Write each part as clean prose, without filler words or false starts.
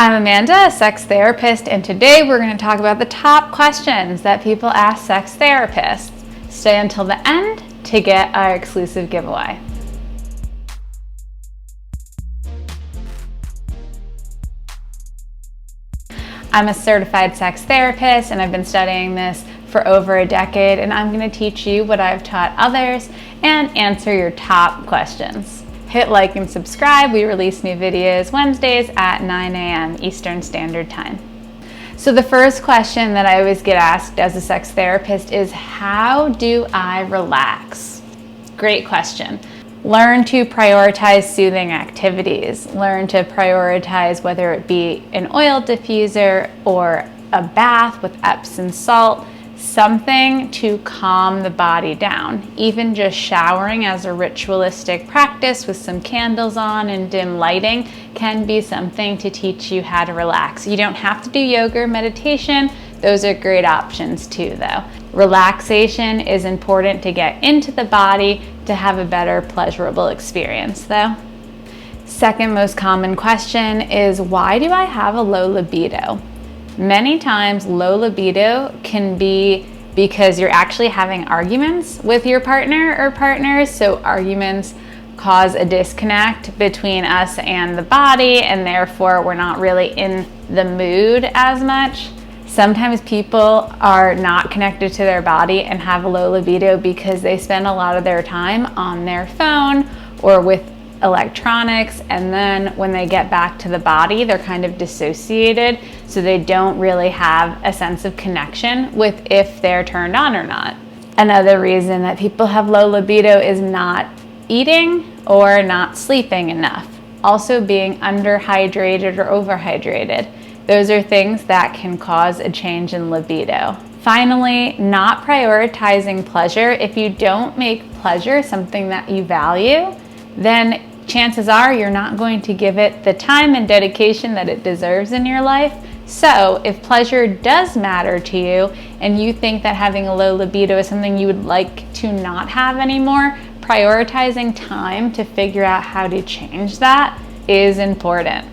I'm Amanda, a sex therapist, and today we're going to talk about the top questions that people ask sex therapists. Stay until the end to get our exclusive giveaway. I'm a certified sex therapist and I've been studying this for over a decade, and I'm going to teach you what I've taught others and answer your top questions. Hit like and subscribe. We release new videos Wednesdays at 9 a.m. Eastern Standard Time. So the first question that I always get asked as a sex therapist is, how do I relax? Great question. Learn to prioritize soothing activities. Learn to prioritize whether it be an oil diffuser or a bath with Epsom salt, something to calm the body down. Even just showering as a ritualistic practice with some candles on and dim lighting can be something to teach you how to relax. You don't have to do yoga or meditation. Those are great options too, though. Relaxation is important to get into the body to have a better pleasurable experience, though. Second most common question is, why do I have a low libido? Many times low libido can be because you're actually having arguments with your partner or partners. So arguments cause a disconnect between us and the body, and therefore we're not really in the mood as much. Sometimes people are not connected to their body and have a low libido because they spend a lot of their time on their phone or with electronics, and then when they get back to the body, they're kind of dissociated, so they don't really have a sense of connection with if they're turned on or not. Another reason that people have low libido is not eating or not sleeping enough. Also being underhydrated or overhydrated. Those are things that can cause a change in libido. Finally, not prioritizing pleasure. If you don't make pleasure something that you value, then chances are you're not going to give it the time and dedication that it deserves in your life. So if pleasure does matter to you and you think that having a low libido is something you would like to not have anymore, prioritizing time to figure out how to change that is important.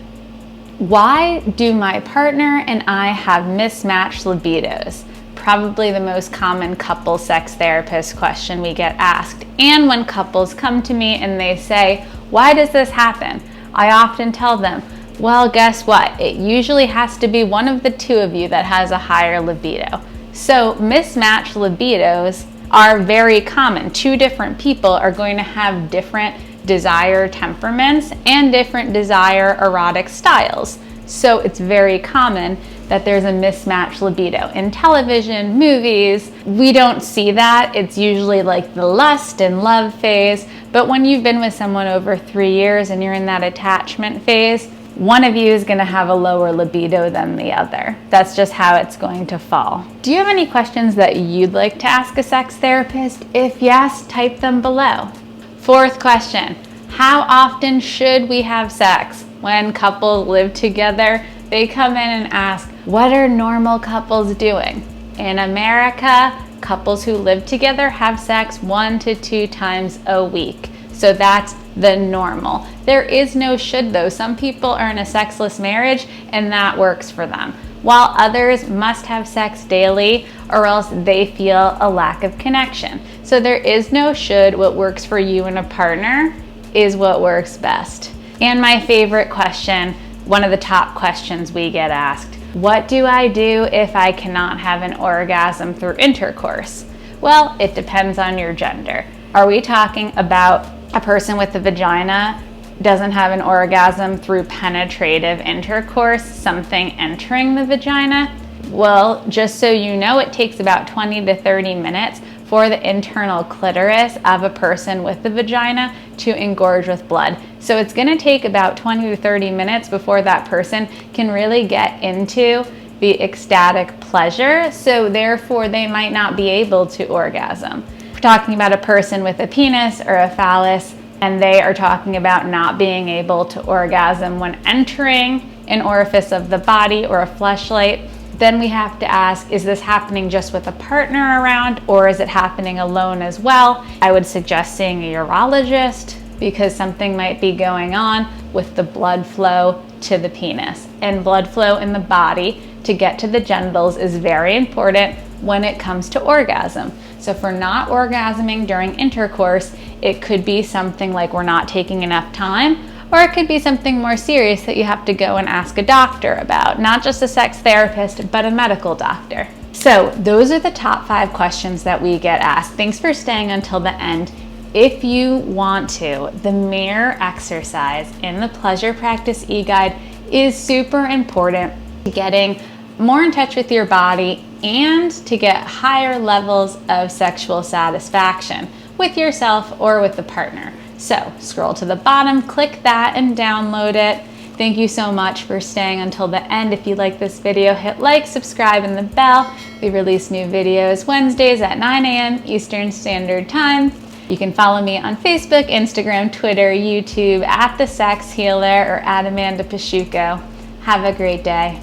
Why do my partner and I have mismatched libidos? Probably the most common couple sex therapist question we get asked. And when couples come to me and they say, why does this happen? I often tell them, well, guess what? It usually has to be one of the two of you that has a higher libido. So mismatched libidos are very common. Two different people are going to have different desire temperaments and different desire erotic styles. So it's very common that there's a mismatched libido. In television, movies, we don't see that. It's usually like the lust and love phase. But when you've been with someone over 3 years and you're in that attachment phase, one of you is going to have a lower libido than the other. That's just how it's going to fall. Do you have any questions that you'd like to ask a sex therapist? If yes, type them below. Fourth question, how often should we have sex? When couples live together, they come in and ask, what are normal couples doing? In America, couples who live together have sex 1 to 2 times a week. So that's the normal. There is no should though. Some people are in a sexless marriage and that works for them, while others must have sex daily or else they feel a lack of connection. So there is no should. What works for you and a partner is what works best. And my favorite question, one of the top questions we get asked, what do I do if I cannot have an orgasm through intercourse? Well, it depends on your gender. Are we talking about a person with a vagina doesn't have an orgasm through penetrative intercourse, something entering the vagina? Well, just so you know, it takes about 20 to 30 minutes for the internal clitoris of a person with the vagina to engorge with blood. So it's going to take about 20 to 30 minutes before that person can really get into the ecstatic pleasure. So therefore, they might not be able to orgasm. We're talking about a person with a penis or a phallus, and they are talking about not being able to orgasm when entering an orifice of the body or a fleshlight. Then we have to ask, is this happening just with a partner around, or is it happening alone as well? I would suggest seeing a urologist because something might be going on with the blood flow to the penis. And blood flow in the body to get to the genitals is very important when it comes to orgasm. So if we're not orgasming during intercourse, it could be something like we're not taking enough time, or it could be something more serious that you have to go and ask a doctor about, not just a sex therapist, but a medical doctor. So those are the top 5 questions that we get asked. Thanks for staying until the end. If you want to, the mirror exercise in the Pleasure Practice e-guide is super important to getting more in touch with your body and to get higher levels of sexual satisfaction with yourself or with the partner. So scroll to the bottom, click that and download it. Thank you so much for staying until the end. If you like this video, hit like, subscribe, and the bell. We release new videos Wednesdays at 9 a.m. Eastern Standard Time. You can follow me on Facebook, Instagram, Twitter, YouTube, @TheSexHealer or @AmandaPasciucco. Have a great day.